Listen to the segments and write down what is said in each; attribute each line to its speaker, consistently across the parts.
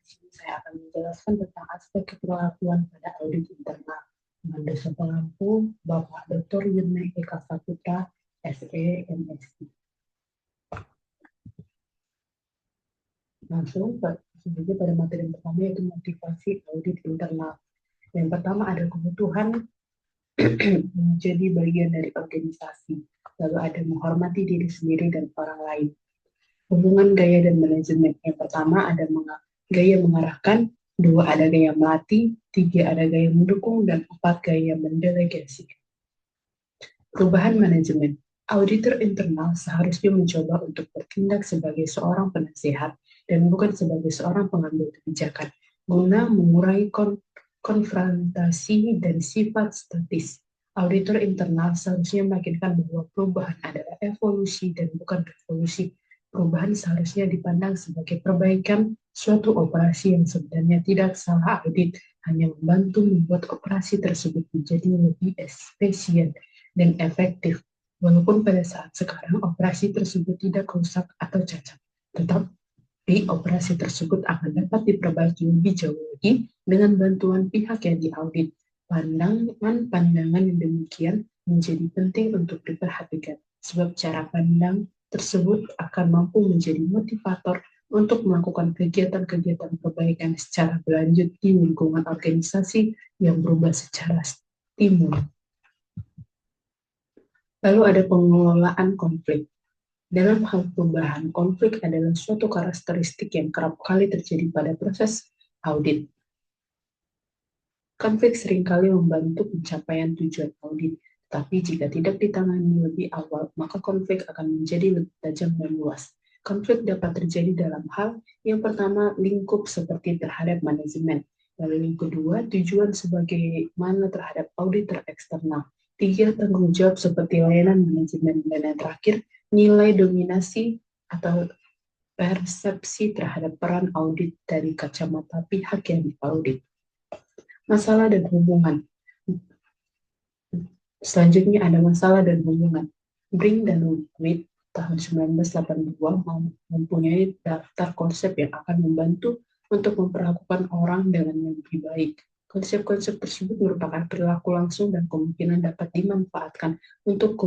Speaker 1: di sini saya akan menjelaskan tentang aspek keperlakuan pada audit internal dengan dosen pengampu Bapak Dr. Yune Eka Saputra, SE, MSc. Langsung sebagai pada materi yang pertama yaitu motivasi audit internal. Yang pertama ada kebutuhan menjadi bagian dari organisasi, lalu ada menghormati diri sendiri dan orang lain. Hubungan gaya dan manajemen. Yang pertama ada gaya mengarahkan, 2 ada gaya melatih, 3 ada gaya mendukung, dan 4 gaya mendelegasi. Perubahan manajemen. Auditor internal seharusnya mencoba untuk bertindak sebagai seorang penasehat dan bukan sebagai seorang pengambil kebijakan, guna mengurangi konfrontasi dan sifat statis. Auditor internal seharusnya meyakinkan bahwa perubahan adalah evolusi dan bukan revolusi. Perubahan seharusnya dipandang sebagai perbaikan suatu operasi yang sebenarnya tidak salah. Audit hanya membantu membuat operasi tersebut menjadi lebih efisien dan efektif. Walaupun pada saat sekarang operasi tersebut tidak rusak atau cacat, tetapi operasi tersebut akan dapat diperbaiki lebih jauh lagi dengan bantuan pihak yang diaudit. Pandangan yang demikian menjadi penting untuk diperhatikan, sebab cara pandang tersebut akan mampu menjadi motivator untuk melakukan kegiatan-kegiatan perbaikan secara berlanjut di lingkungan organisasi yang berubah secara stimulus. Lalu ada pengelolaan konflik. Dalam hal perubahan, konflik adalah suatu karakteristik yang kerap kali terjadi pada proses audit. Konflik seringkali membantu pencapaian tujuan audit, tapi jika tidak ditangani lebih awal, maka konflik akan menjadi lebih tajam dan luas. Konflik dapat terjadi dalam hal yang pertama, lingkup seperti terhadap manajemen. Lalu yang kedua, tujuan sebagaimana terhadap auditor eksternal. 3, tanggung jawab seperti layanan manajemen. Dan yang terakhir, nilai dominasi atau persepsi terhadap peran audit dari kacamata pihak yang diaudit. Masalah dan hubungan. Selanjutnya ada masalah dan hubungan. Brink dan White tahun 1982 mempunyai daftar konsep yang akan membantu untuk memperlakukan orang dengan yang lebih baik. Konsep-konsep tersebut merupakan perilaku langsung dan kemungkinan dapat dimanfaatkan untuk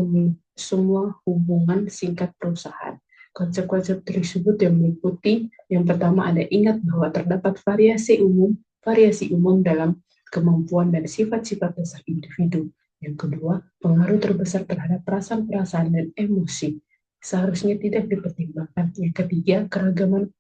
Speaker 1: semua hubungan singkat perusahaan. Konsep-konsep tersebut yang meliputi, yang pertama ada ingat bahwa terdapat variasi umum dalam kemampuan dan sifat-sifat dasar individu. Yang kedua, pengaruh terbesar terhadap perasaan-perasaan dan emosi seharusnya tidak dipertimbangkan. Yang ketiga, keragaman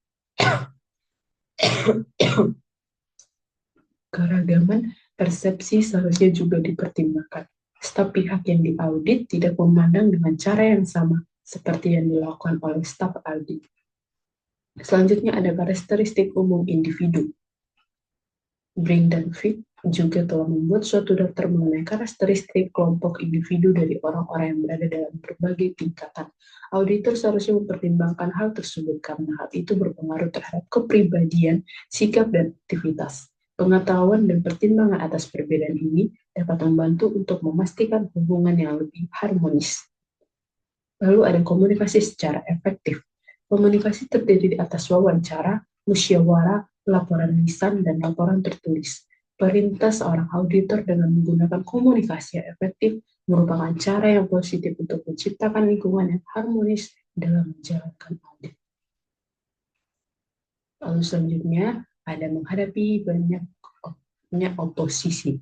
Speaker 1: persepsi seharusnya juga dipertimbangkan. Staf pihak yang diaudit tidak memandang dengan cara yang sama seperti yang dilakukan oleh staf audit. Selanjutnya ada karakteristik umum individu. Brink dan Fit juga telah membuat suatu daftar mengenai karakteristik kelompok individu dari orang-orang yang berada dalam berbagai tingkatan. Auditor seharusnya mempertimbangkan hal tersebut karena hal itu berpengaruh terhadap kepribadian, sikap, dan aktivitas. Pengetahuan dan pertimbangan atas perbedaan ini dapat membantu untuk memastikan hubungan yang lebih harmonis. Lalu ada komunikasi secara efektif. Komunikasi terdiri di atas wawancara, musyawarah, laporan lisan, dan laporan tertulis. Perintah seorang auditor dengan menggunakan komunikasi yang efektif merupakan cara yang positif untuk menciptakan lingkungan yang harmonis dalam menjalankan audit. Lalu selanjutnya ada menghadapi banyak oposisi.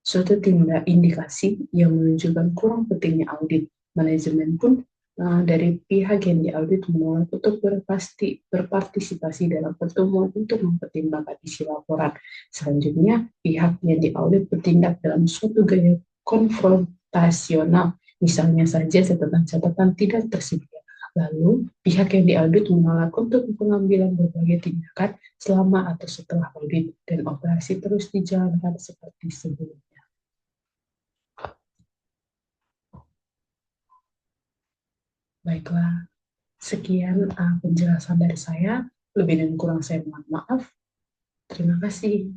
Speaker 1: Suatu tindak indikasi yang menunjukkan kurang pentingnya audit. Manajemen pun dari pihak yang diaudit menolak untuk berpartisipasi dalam pertemuan untuk mempertimbangkan isi laporan. Selanjutnya, pihak yang diaudit bertindak dalam suatu gaya konfrontasional. Misalnya saja catatan-catatan tidak tersedia. Lalu, pihak yang diaudit menolak untuk pengambilan berbagai tindakan selama atau setelah audit, dan operasi terus dijalankan seperti sebelumnya. Baiklah, sekian penjelasan dari saya. Lebih dan kurang saya mohon maaf. Terima kasih.